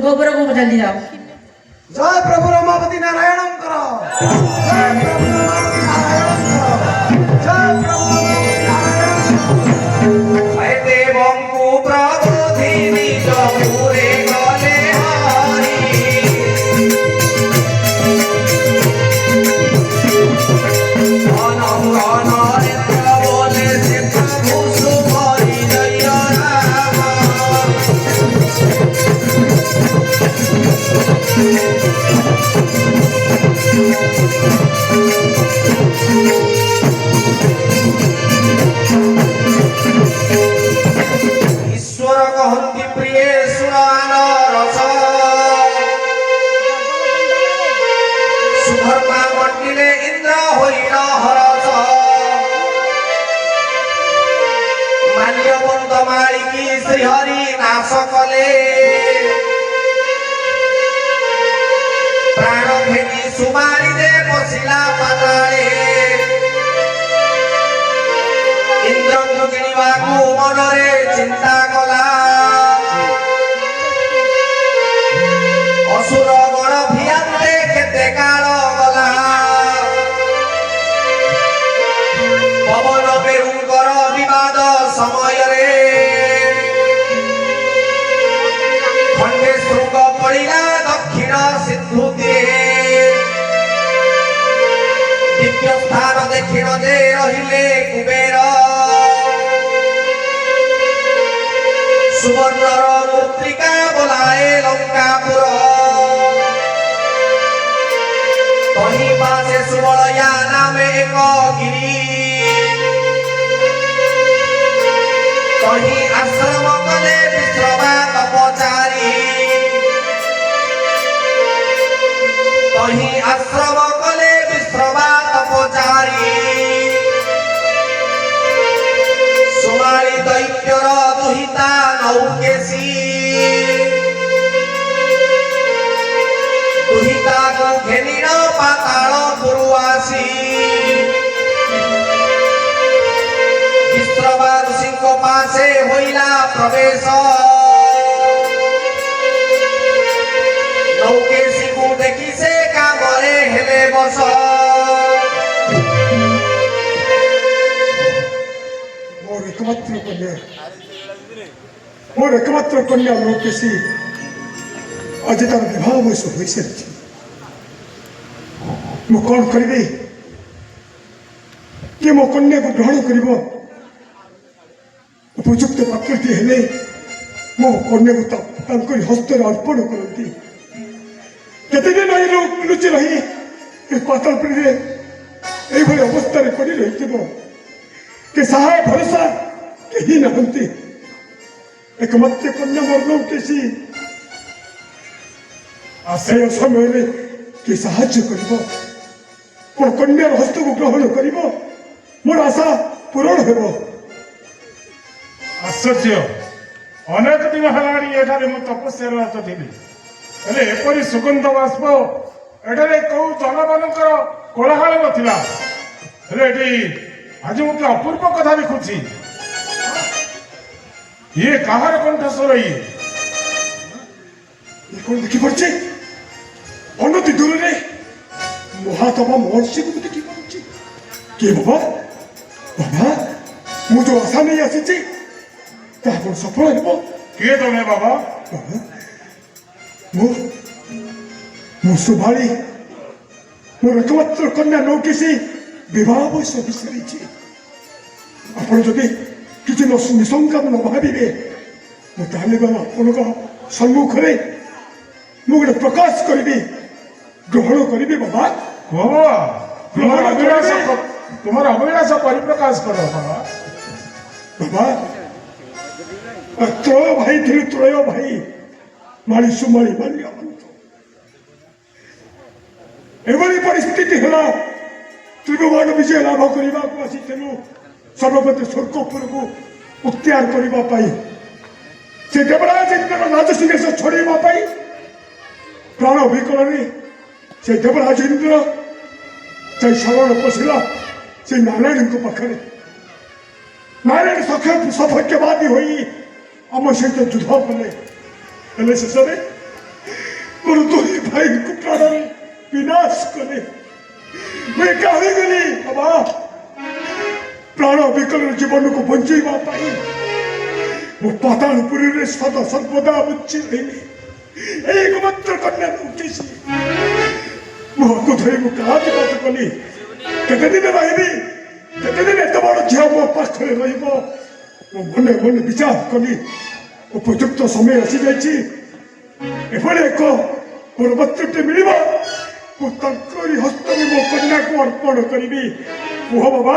गोबर को जल्दी जाओ। जय प्रभु रमापति नारायण करो। जय प्रभु रमापति नारायण करो। जय प्रभु रमापति नारायण करो। हे देवं को प्रबोधि निज पूरे गले हरि अनम अनरेन्द्र बोले से प्रभु सुभरि जय राम। ईश्वर कहन्ति प्रिय सुरान रस सुधर्मा मण्डिले इंद्र होइन हरस माल्यवन्त मालिकी श्रीहरि नाश कले प्राण घेनी सुमारी दे बसिला पाताळे इंद्रଙ୍କୁ କିଣିବାକୁ ମନରେ ଚିନ୍ତା କଲା ଅସୁର ଗଣ ଭିଆନ୍ତେ କେତେ କାଳ ଗଲା ପବନ ମେରୁଙ୍କର ବିବାଦ ସମୟରେ ଖଣ୍ଡେ ଶୃଙ୍ଗ ପଡ଼ିଲା ଦକ୍ଷିଣ ସିନ୍ଧୁତୀରେ ଦିବ୍ୟ ସ୍ଥାନ ଦେଖିଣ ଯେ ରହିଲେ କୁବେର सुवर्णर मूर्तिका बोलाए लंकापुर कहीं पासे सुबलया नाम एक गिरी कहीं आश्रम कले विश्रवा तपचारी कहीं आश्रम कले विश्रवा तपचारी सुमारी दैत्यर दुहिता नौकेशी दुहिता को घेनिण पाताल पुरुआसी विश्रवा ऋषि पासे होइला प्रवेश नौकेशी को देखी से कामरे हेले बस मोर एकमात्र कन्या लोकेशी आज तार विवाह बयस हो सारी मु कौन करी कि मो कन्या को ग्रहण कर उपयुक्त पात्रटी हेले मो कन्या को हस्त अर्पण करती केते दिन लुचि रही पातालपुरी ये अवस्था पड़ी रही कि साहा भरोसा कहीं नहंती एकमात्र कन्या मोर लौकेशी आश्रय समय कि साहाय्य कर मोर कन्यार हस्त को ग्रहण कर मोर आशा पूरण हो आश्चर्य अनेक दिन है मु तपस्या रत थी हेले एपरी सुगंध बाष्प एठारे कौ जनमानकर कोलाहल नथिला हेले एठी आज मुझे अपूर्व कथा देखुची ये कहार कंठस्वर ये कौन देखी पड़े अनति दूर रे महात्मा महर्षि को देखी पड़े के बाबा बाबा मु जो आशा नहीं आसी सफल हो किए तमे बाबा मु सुभाड़ी मोर एकमात्र कन्या नौकेशी विवाह बयस हो सारी आपण जदि किसी निशंका न भावे मुझे आपण सम्मुखें मुझे प्रकाश करी ग्रहण करी बाबा तुम्हारा अभिलाष परिप्रकाश करो बाबा त्रय भाई थी त्रय भाई माली सुमाली माल्यवंत एवरी परिस्थिति है त्रिभुवन विजय लाभ करने को आसीलु सर्वप्रति स्वर्गपुर को उक्तियार करने से देवराज इंद्र राजसिंह छड़ाई प्राण विकल से देवराज इंद्र से शरण पशिला से नारायण पाखे नारायण सौभाग्यवादी हो आम सहित युद्ध कले शेष में ମୋର ଦୁଇ ଭାଇଙ୍କୁ ପ୍ରାଣରେ ବିନାଶ କଲେ। ମୁଁ ଏକା ହୋଇଗଲି ବାବା। ପ୍ରାଣ ବିକଳର ଜୀବନକୁ ବଞ୍ଚେଇବା ପାଇଁ ମୁଁ ପାତାଳପୁରୀରେ ସଦା ସର୍ବଦା ବଞ୍ଚି ରହିଲି। एकमात्र कन्या उठेছি मुहको धरी मु कातिपात कली। केते दिन रहिबी, केते दिन एत बड़ झियो मो पाखरे रहिबो। मो मने मने विचार कली उपयुक्त समय आसी जाइछि। एभले एक परबत्रटे मिलिबो। मु तंकरी हस्तरे मो कन्या को अर्पण करिबी। कुह बाबा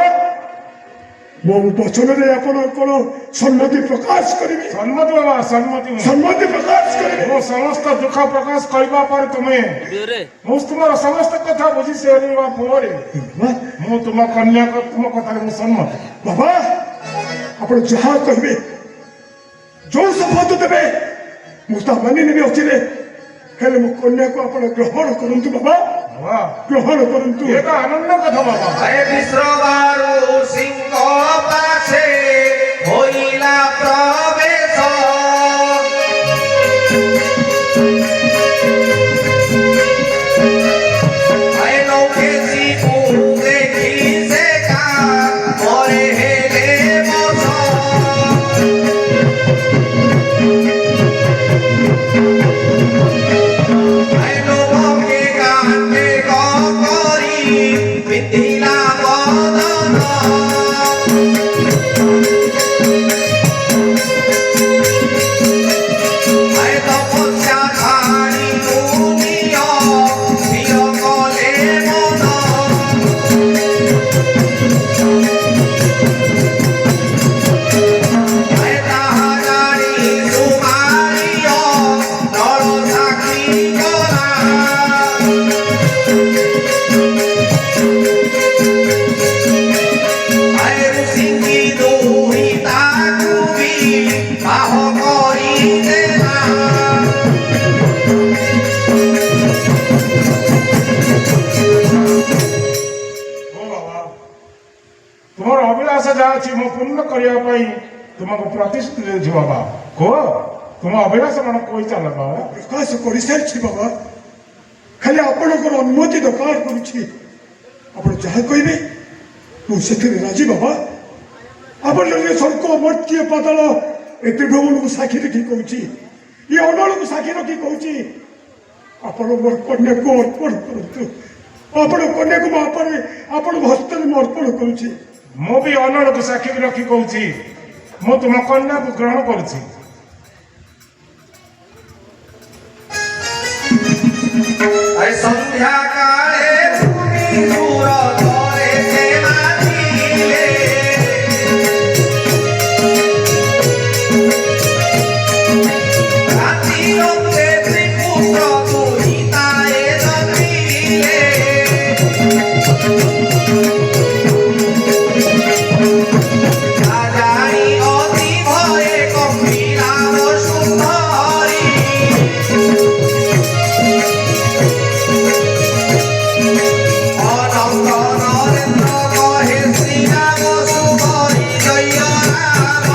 मो वचन रे आपण कोन सम्मति प्रकाश करिबी। सम्मति बाबा सम्मति सम्मति प्रकाश करिबी। मो समस्त दुख प्रकाश करबा पर तुमे मो तुमर समस्त कथा बुझी सेरिबा पर मो तुम कन्या को तुम कथा मो सम्मति। बाबा आपण जहा कहबे जो शपथ देबे मुस्ता मानि नेबे अचिरे। हेले मो कन्या को आपण ग्रहण करंतु बाबा। बाबा ग्रहण करंतु। एक आनंद कथा बाबा। अरे विश्रवारु सिंह पासे होइला प्रवेश। अरे नौकेसी पूरे खीसे का मोरे हेले मोस। अरे नौके कांटे करी मिथिला बदन। अरे तपस्या छाड़ी दुनिया प्रिय कले मन। अरे ताहा जानी सुमारिय नर साक्षी कला। अरे ऋषिकी दुहिता कुबी बाह करी देला। ओ बाबा तुमर अभिलाष जा अछि मो पूर्ण करिया पई तुमको प्रतिश्रुति देछि बाबा। को तुम अभिलाष मन कोइ चल बाबा। प्रकाश करि सारछि बाबा। खाली आपणकर अनुमति दरकार करूछि। आपण जहा कहबे मु सेथिरे राजी बाबा। आपण जे स्वर्ग मर्त्य पाताल ए त्रिभुवन को साक्षी रखी कहूछि। ये अनल को साक्षी रखी कहूछि। आपण मोर कन्या को अर्पण करंतु। आपण कन्या को आपण हस्ତରେ ମୁଁ अर्पण करूछि। मो भी अनल को साक्षी रखी कहूछि मो तुम कन्या को ग्रहण करूछि। अरे संध्या काले भूमि दूर तोरे से माथिले। राति रंगे त्रिपुत्र दुहिताए जन्मिले। राजाई अति भये कपिला सुंदरी। अनंत नरेंद्र कहे श्री राम सुबरी जय राम।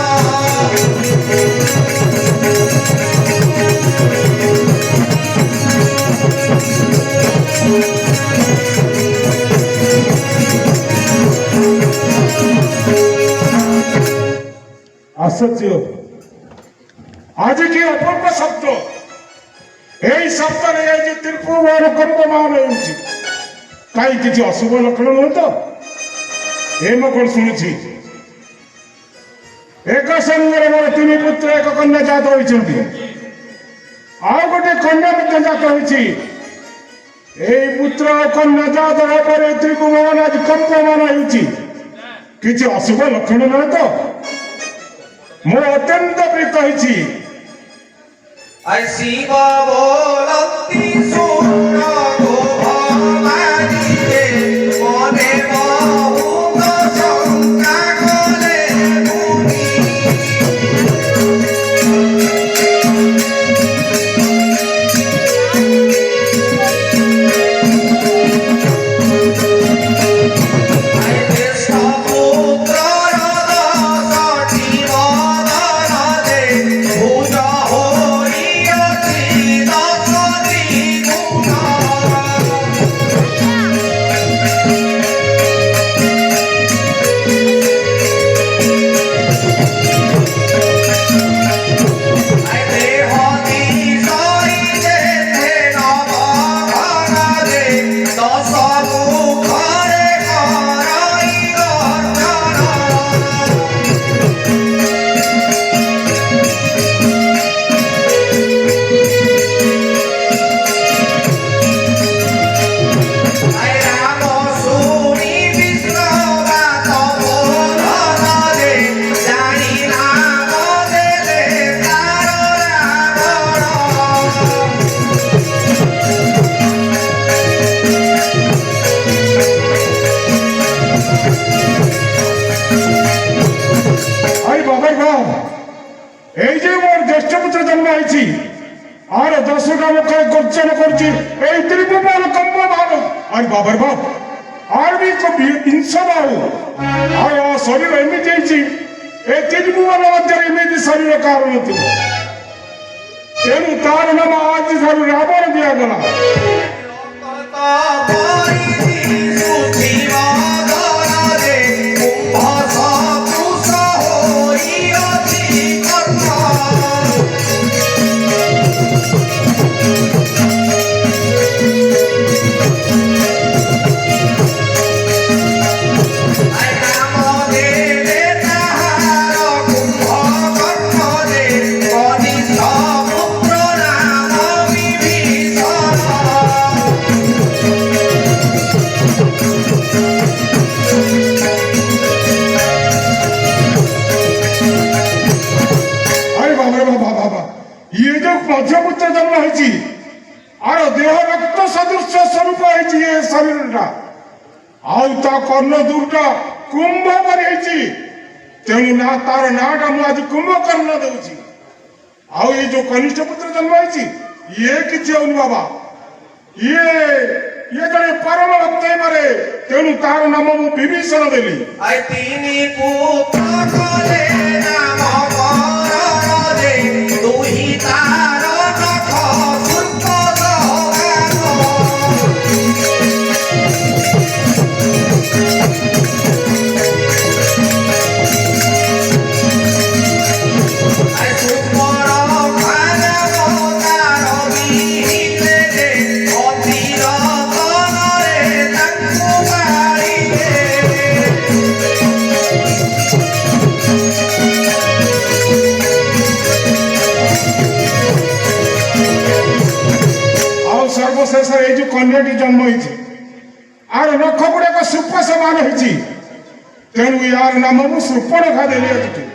आश्चर्य आज की अपूर्व शब्द यही शब्द नहीं त्रिपुर कंपमान होउछि। कहीं किसी अशुभ लक्षण नुह तो ए मैं कौन शुणुछि एक संगे मोर तीन पुत्र एक कन्या जात होइछन्ति। आउ गोटे कन्या मध्य जात होइछि। एई पुत्र कन्या जात हेबा परे त्रिभुवन आज कंपमान होउछि। किसी अशुभ लक्षण नुह तो मो अत्यंत प्रीत होइछि। अरे शिव बोलती सुर गो भवानीरे मने बहुत शंका कले मुनि। अरे ज्येष्ठ पुत्रर दशटी बदन दे भुज होइअछि दश। ପାଖରେ ଗର୍ଜନ କରୁଛି এই ত্রিভুবন কম্ব ভাব আর বাবার বাপ আর ବି ବିଂଶ ବାହୁ ଆଉ ଶରୀର ଏମିତି ହେଇଛି ଏ ତ୍ରିଭୁବନ ମଧ୍ୟରେ ଏମିତି ଶରୀର କାହାର ନଥିବ ତେଣୁ ତାର ନାମ ଆଜିଠାରୁ ରାବଣ ଦିଆଗଲା মধ্যপুত্র জন্ম হয়েছি আর দেহ রক্ত সদৃশ স্বরূপ হয়েছি এ শরীরটা ଆଉ ତା କର୍ଣ୍ଣ ଦୁର୍ଟା କୁମ୍ଭ ପରି ହେଇଛି ତେଣୁ ନା ତାର ନାଁଟା ମୁଁ ଆଜି କୁମ୍ଭକର୍ଣ୍ଣ ଦେଉଛି ଆଉ ଏଇ ଯୋଉ କନିଷ୍ଠ ପୁତ୍ର ଜନ୍ମ ହେଇଛି ଇଏ କିଛି ହଉନି ବାବା ଇଏ ଜଣେ ପରମ ଭକ୍ତ ହେଇପାରେ ତେଣୁ ତାର ନାମ ମୁଁ ବିଭୀଷଣ ଦେଲି ତିନି ପୁତ୍ର କଲେ ନାମ ବରରେ ଦୁହି ତାର ନଖ ସୂର୍ପ ସର୍ବଶେଷରେ ଏଇ ଯୋଉ କନ୍ୟାଟି ଜନ୍ମ ହେଇଛି ଆର ନଖ ଗୁଡାକ ସୁପ ସମାନ ହେଇଛି ତେଣୁ ୟାର ନାମ ମୁଁ ସୃପଣଖା ଦେଲି ଆଜିଠୁ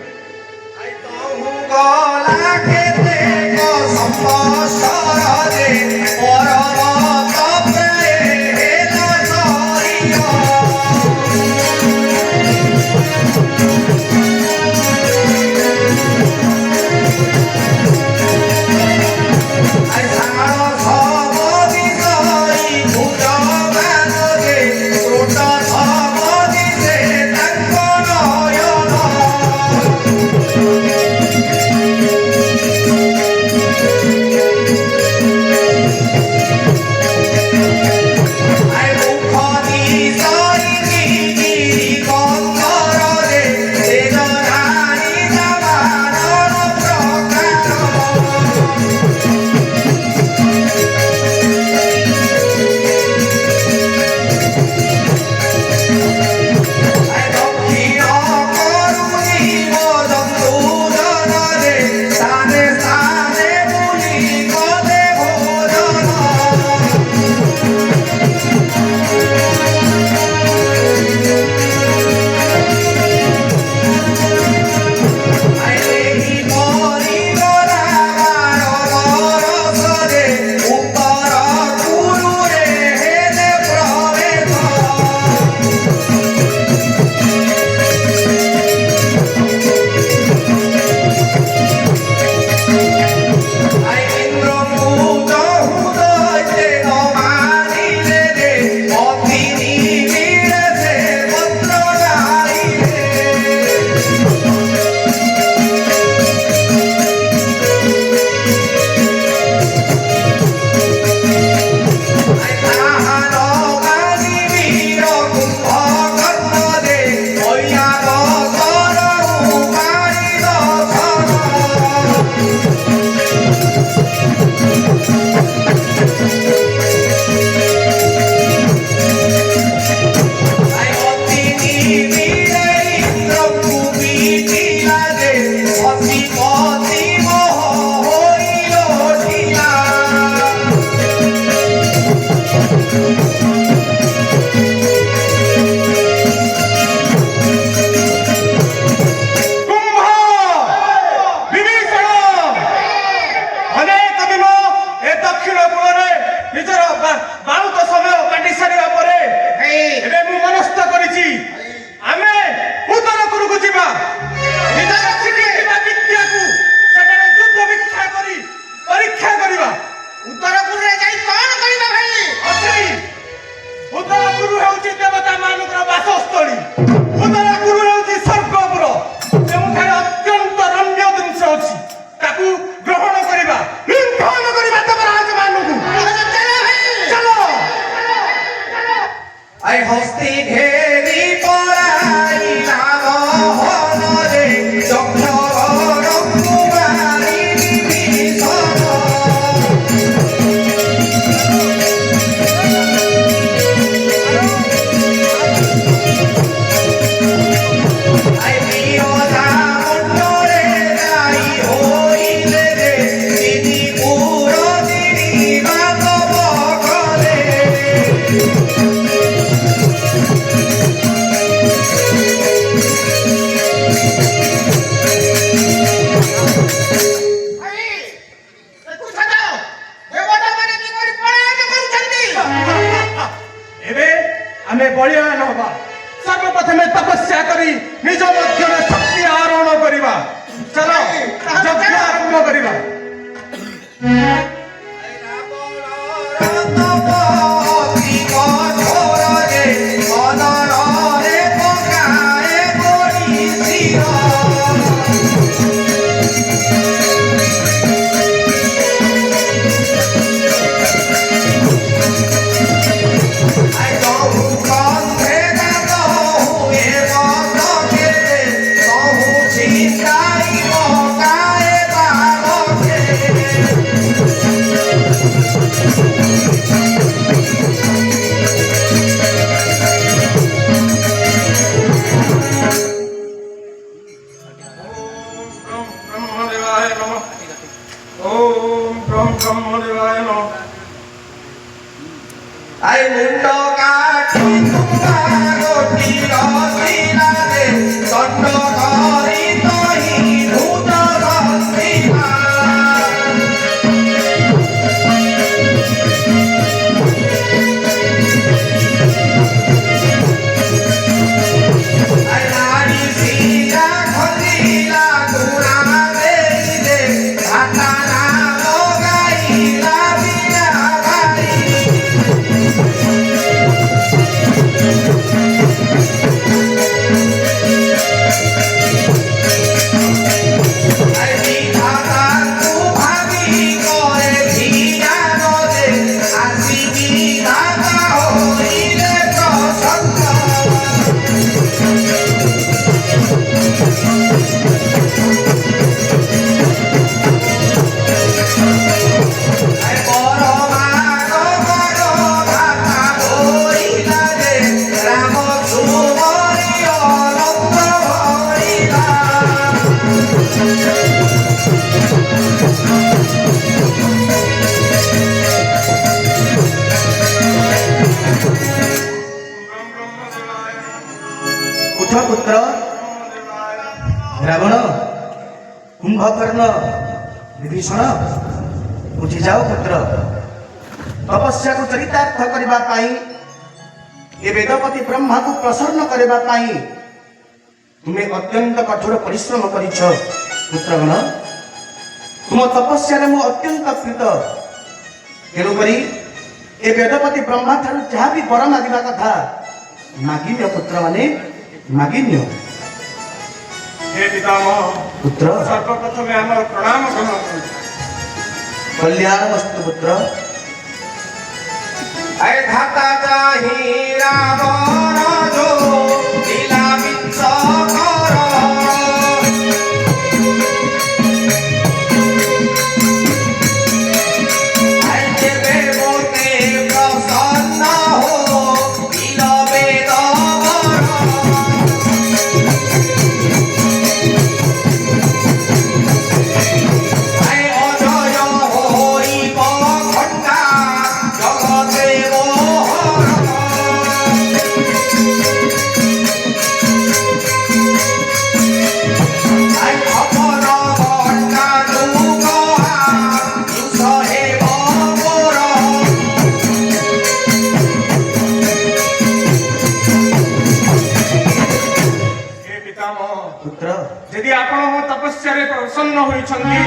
ଆମେ ବଳିୟାନ ହବା ସର୍ବପ୍ରଥମେ ତପସ୍ୟା କରି ନିଜ ମଧ୍ୟରେ ଶକ୍ତି ଆରୋହଣ କରିବା ଚାଲ ଯଜ୍ଞ ଆରମ୍ଭ କରିବା पुत्र रावण कुंभकर्ण विभीषण उठी जाओ पुत्र तपस्या को चरितार्थ करबा पाई ए वेदपति ब्रह्मा को प्रसन्न करबा पाई तुम्हें अत्यंत कठोर परिश्रम करिछ पुत्रगण तुम तपस्या रे मु अत्यंत प्रीत तेणु करी ए वेदपति ब्रह्मा ठारू जहाँ भी वर मागिबा कथा मागिन्य पुत्र माने मागिन्य हे पितामह पुत्र सर्वप्रथमे हमर प्रणाम ग्रहण करू कल्याण वस्तु पुत्र अय धाता चाही रावण जो लीला विंस कर अय देवे मोते प्रसन्न हो लीला वेद अय अजय होई खंडा जगते पुत्र यदि आपण मो तपस्या रे प्रसन्न होइछन्ती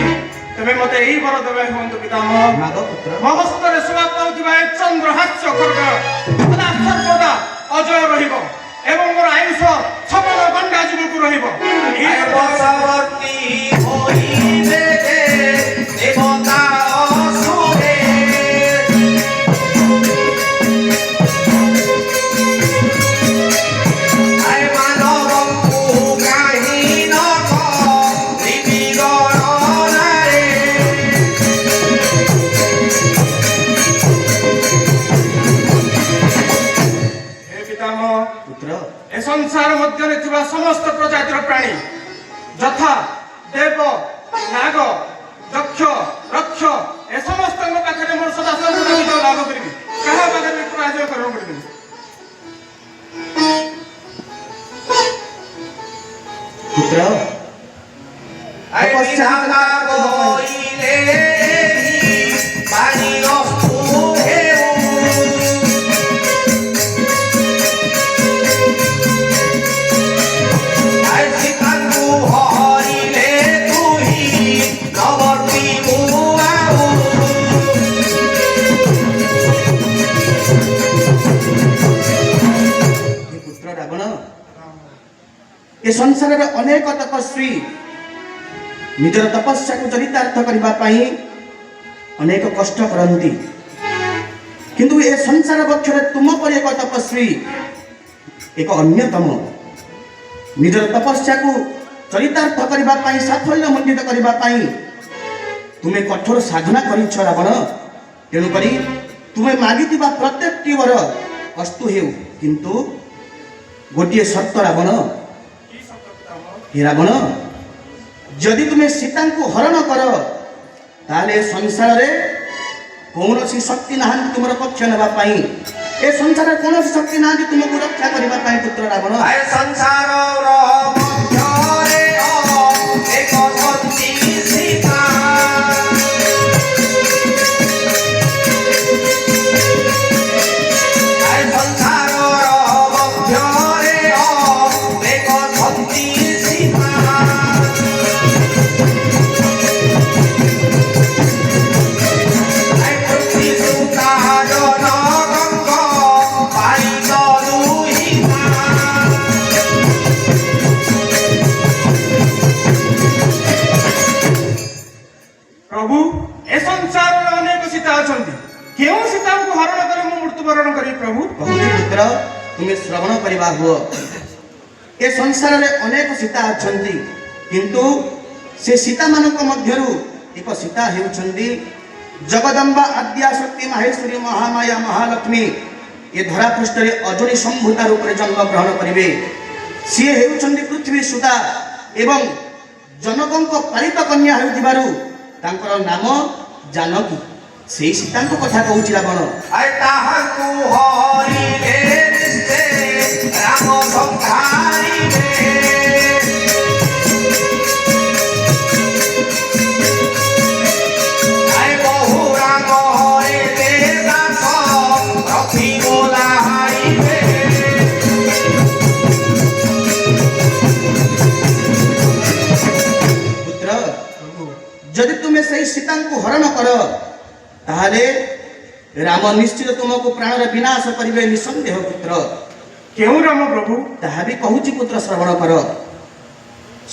तबे मते एही वर देबे हुंतु पितामह मागो पुत्र मो हस्ତରେ शोभा पाउथिबा ए चंद्रहास्य खड्ग सदा सर्वदा अजय रहिबो एवं मोर आयुष छपन घंटा जीवକୁ रहिबो बसवर्ती होई देखे देवता असुरे आय मानवଙ୍କୁ କାହିଁ ନ କରିବି ଗଣନାରେ हे पितामह पुत्र ए संसार मध्य थिबा समस्त प्रजातिर प्राणी यथा देव नाग दक्ष रक्ष ए समस्त पाखे मोर सदा सर्वदा विजय लाभ करी कहा पाखे भी पराजय करू पड़ी पुत्र आय विधाता कोइले पानी नस्तु हेउ ଏ ସଂସାରରେ ଅନେକ ତପସ୍ୱୀ ନିଜର ତପସ୍ୟାକୁ ଚରିତାର୍ଥ କରିବା ପାଇଁ ଅନେକ କଷ୍ଟ କରନ୍ତି, କିନ୍ତୁ ଏ ସଂସାର ପକ୍ଷରେ ତୁମ ପରି ଏକ ତପସ୍ୱୀ ଏକ ଅନ୍ୟତମ ନିଜର ତପସ୍ୟାକୁ ଚରିତାର୍ଥ କରିବା ପାଇଁ ସାଫଲ୍ୟମଣ୍ଡିତ କରିବା ପାଇଁ ତୁମେ କଠୋର ସାଧନା କରିଛ ରାବଣ। ତେଣୁକରି ତୁମେ ମାଗିଥିବା ପ୍ରତ୍ୟେକଟି ବର ଅସ୍ତୁ ହେଉ, କିନ୍ତୁ ଗୋଟିଏ ସର୍ତ୍ତ ରାବଣ। ହେ ରାବଣ, ଯଦି ତୁମେ ସୀତାଙ୍କୁ ହରଣ କର ତାହେଲେ ସଂସାରରେ କୌଣସି ଶକ୍ତି ନାହାନ୍ତି ତୁମର ପକ୍ଷ ନେବା ପାଇଁ। ଏ ସଂସାରରେ କୌଣସି ଶକ୍ତି ନାହାନ୍ତି ତୁମକୁ ରକ୍ଷା କରିବା ପାଇଁ ପୁତ୍ର ରାବଣ। ସଂସାରର ମଧ୍ୟରେ ଏକ ସତୀ ସୀତା, ସଂସାରର ମଧ୍ୟରେ ଏକ ସତୀ ସୀତା। ପୃଥ୍ୱୀ ସୁତା ଜନଗଙ୍ଗ ପାଇଲ ଦୁହିତା। ପ୍ରଭୁ, ଏ ସଂସାରରେ ଅନେକ ସୀତା ଅଛନ୍ତି, କେଉଁ ସୀତାଙ୍କୁ ହରଣ କରି ମୁଁ ମୃତ୍ୟୁବରଣ କରିବି ପ୍ରଭୁ? କହୁଛି ପୁତ୍ର, ତୁମେ ଶ୍ରବଣ କରିବା ହୁଅ। ଏ ସଂସାରରେ ଅନେକ ସୀତା ଅଛନ୍ତି, କିନ୍ତୁ ସେ ସୀତାମାନଙ୍କ ମଧ୍ୟରୁ ଏକ ସୀତା ହେଉଛନ୍ତି ଜଗଦମ୍ବା ଆଦ୍ୟା ଶକ୍ତି ମାହେଶ୍ୱରୀ ମହାମାୟା ମହାଲକ୍ଷ୍ମୀ। ଏ ଧରା ପୃଷ୍ଠରେ ଅଜଣୀ ସମ୍ଭୂତା ରୂପରେ ଜନ୍ମ ଗ୍ରହଣ କରିବେ। ସିଏ ହେଉଛନ୍ତି ପୃଥିବୀ ସୁତା ଏବଂ ଜନକଙ୍କ ପାଳିତ କନ୍ୟା ହେଉଥିବାରୁ ତାଙ୍କର ନାମ ଜାନକୀ। ସେଇ ସୀତାଙ୍କ କଥା କହୁଛି ରାବଣ। ତାହାକୁ ହରିଲେ ନିଶ୍ଚେ ରାମ ସଂହାରିବେ। ବହୁ ରାମ ହରିଲେ ଦାସ ରଥି ବୋଲାଇବେ। ପୁତ୍ର, ଯଦି ତୁମେ ସେଇ ସୀତାଙ୍କୁ ହରଣ କର ତାହେଲେ ରାମ ନିଶ୍ଚିତ ତୁମକୁ ପ୍ରାଣର ବିନାଶ କରିବେ ନିଃସନ୍ଦେହ ପୁତ୍ର। କେଉଁ ରାମ ପ୍ରଭୁ? ତାହା ବି କହୁଛି ପୁତ୍ର, ଶ୍ରବଣ କର।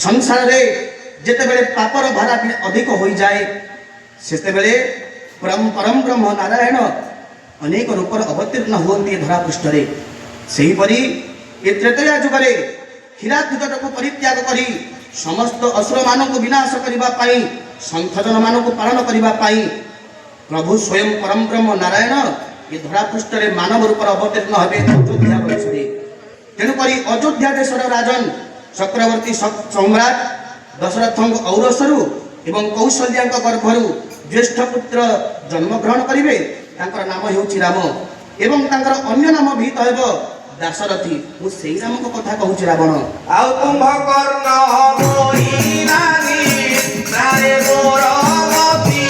ସଂସାରରେ ଯେତେବେଳେ ପାପର ଭାରା ଅଧିକ ହୋଇଯାଏ ସେତେବେଳେ ପରମ ବ୍ରହ୍ମ ନାରାୟଣ ଅନେକ ରୂପର ଅବତୀର୍ଣ୍ଣ ହୁଅନ୍ତି ଧରା ପୃଷ୍ଠରେ। ସେହିପରି ଏ ତ୍ରେତୟା ଯୁଗରେ କ୍ଷୀରାଦ୍ଭୁତକୁ ପରିତ୍ୟାଗ କରି ସମସ୍ତ ଅସୁରମାନଙ୍କୁ ବିନାଶ କରିବା ପାଇଁ, ସନ୍ଥଜନମାନଙ୍କୁ ପାଳନ କରିବା ପାଇଁ ପ୍ରଭୁ ସ୍ୱୟଂ ପରମ ବ୍ରହ୍ମ ନାରାୟଣ ଏ ଧରା ପୃଷ୍ଠରେ ମାନବ ରୂପରେ ଅବତୀର୍ଣ୍ଣ ହେବେ ଅଯୋଧ୍ୟା ବଂଶରେ। ତେଣୁକରି ଅଯୋଧ୍ୟା ଦେଶର ରାଜନ ଚକ୍ରବର୍ତ୍ତୀ ସମ୍ରାଟ ଦଶରଥଙ୍କ ଔରସରୁ ଏବଂ କୌଶଲ୍ୟାଙ୍କ ଗର୍ଭରୁ ଜ୍ୟେଷ୍ଠ ପୁତ୍ର ଜନ୍ମଗ୍ରହଣ କରିବେ। ତାଙ୍କର ନାମ ହେଉଛି ରାମ ଏବଂ ତାଙ୍କର ଅନ୍ୟ ନାମ ଭିତ ହେବ ଦାଶରଥୀ। ମୁଁ ସେଇ ରାମଙ୍କ କଥା କହୁଛି ରାବଣ। ଆଉ କୁମ୍ଭକର୍ଣ୍ଣ ମୋହିନାନି ନାରେ ଗୋରମତି।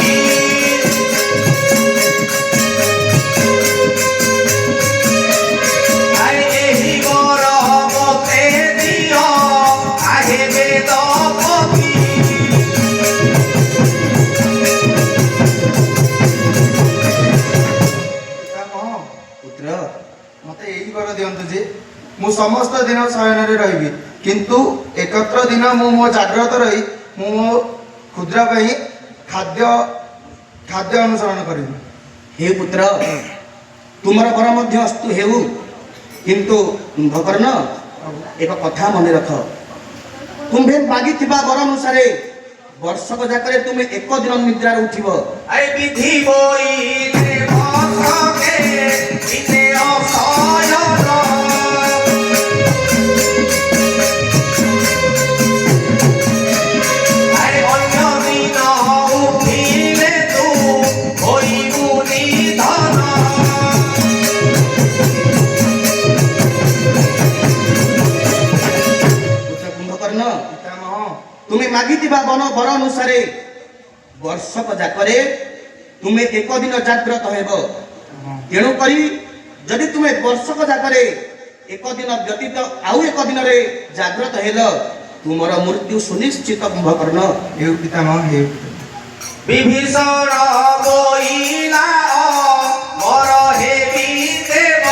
ଏହି ବର ମୋତେ ଦିଅ ଆହେ ବେଦପତି। ପୁତ୍ର, ମତେ ଏଇ ବର ଦିଅନ୍ତୁ ଯେ ମୁଁ ସମସ୍ତ ଦିନ ଶୟନରେ ରହିବି, କିନ୍ତୁ ଏକତ୍ର ଦିନ ମୁଁ ମୋ ଜାଗ୍ରତ ରହି ମୁଁ ମୋ କ୍ଷୁଦ୍ର ପାଇଁ ଖାଦ୍ୟ ଅନୁସରଣ କରିବି। ହେ ପୁତ୍ର, ତୁମର ବର ମଧ୍ୟ ଅସ୍ତୁ ହେଉ, କିନ୍ତୁ କୁମ୍ଭକର୍ଣ୍ଣ ଏକ କଥା ମନେ ରଖ। ତୁମ୍ଭେ ମାଗିଥିବା ବର ଅନୁସାରେ ବର୍ଷକ ଯାକରେ ତୁମେ ଏକ ଦିନ ନିଦ୍ରାରେ ଉଠିବ। ଆଇ ବିଧି ବୋଇଲେ ବର୍ଷକେ ଦିନେ ଅସୟନ। ଆଇ ଅନ୍ୟ ଦିନ ଉଠିଲେ ତୁ ହୋଇବୁ ନିଧନ। ପୁତ୍ର କୁମ୍ଭକର୍ଣ୍ଣ, ପିତାମହ, ତୁମେ ମାଗିଥିବା ବର ଅନୁସାରେ ବର୍ଷକ ଯାକରେ ତୁମେ ଏକ ଦିନ ଜାଗ୍ରତ ହେବ। ତେଣୁକରି ଯଦି ତୁମେ ବର୍ଷକ ଯାକରେ ଏକ ଦିନ ବ୍ୟତୀତ ଆଉ ଏକ ଦିନରେ ଜାଗ୍ରତ ହେଲ ତୁମର ମୃତ୍ୟୁ ସୁନିଶ୍ଚିତ କୁମ୍ଭକର୍ଣ୍ଣ। ହେଉ ପିତାମହ, ହେଉ। ବିଭୀଷଣ ବୋଇଲା ମୋର ହେବି ଦେବ।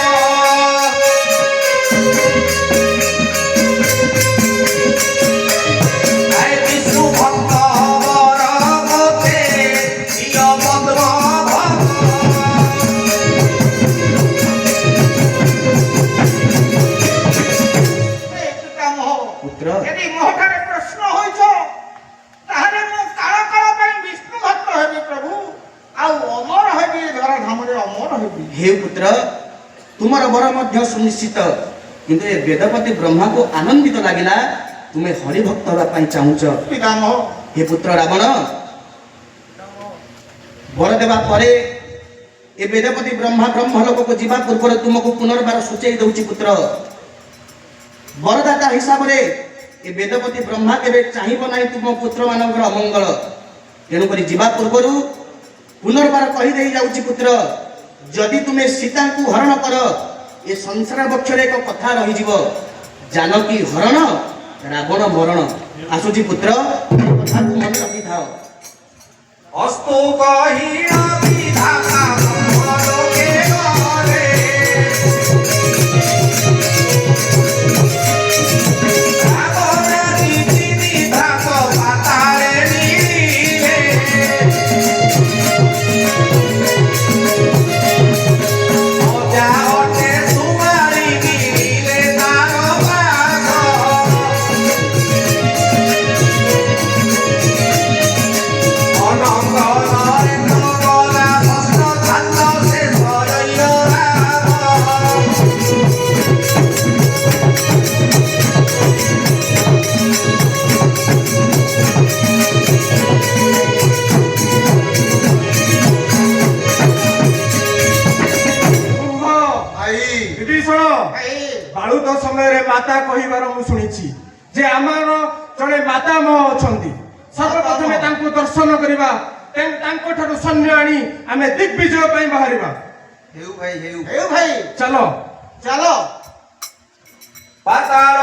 ହେବି। हे पुत्र तुमर वर मध्य सुनिश्चित किंतु ए वेदपति ब्रह्मा को आनंदित लागिला तुम्हें हरिभक्त होगा पाई चाहूच। ପିତାମହ हे पुत्र रावण वर देवा परे ए वेदपति ब्रह्मा ब्रह्मलोक को जीवा पूर्व तुमको पुनर्बार सूचई दउची पुत्र। वरदाता हिसाब रे ए वेदपति ब्रह्मा केबे चाहिब नाही तुम पुत्र मानकर अमंगल तेणु करी जीवा पूर्व पुनर्बार कही दे जाउची पुत्र जदि तुमे सीता को हरण कर ए संसार बक्षर एक कथा रही जीव जानकी हरण रावण मरण आसुची पुत्र कथा को मन रखी थाओ। अस्तु कहिया विधाता ब्रह्मलोके गले रावण नीति विधात पाताले नीले अजा अटे सुमारी नीले तार पास अनंत नरेन्द्र गला भस्म छान्न से सरैल राम କୁମ୍ଭ ଭାଇ ବିଭୀଷଣ ବାଳୁତ ସମୟରେ ମାତା କହିବାର ମୁଁ ଶୁଣିଛି ଯେ ଆମର ଜଣେ ମାତାମହ ଅଛନ୍ତି ସର୍ବପ୍ରଥମେ ତାଙ୍କୁ ଦର୍ଶନ କରିବା ତାଙ୍କ ଠାରୁ ସୈନ୍ୟ ଆଣି ଆମେ ଦିଗ୍ବିଜୟ ପାଇଁ ବାହାରିବା। ହେଉ ଭାଇ ହେଉ ହେଉ ଭାଇ ଚାଲ ଚାଲ ପାତାଳ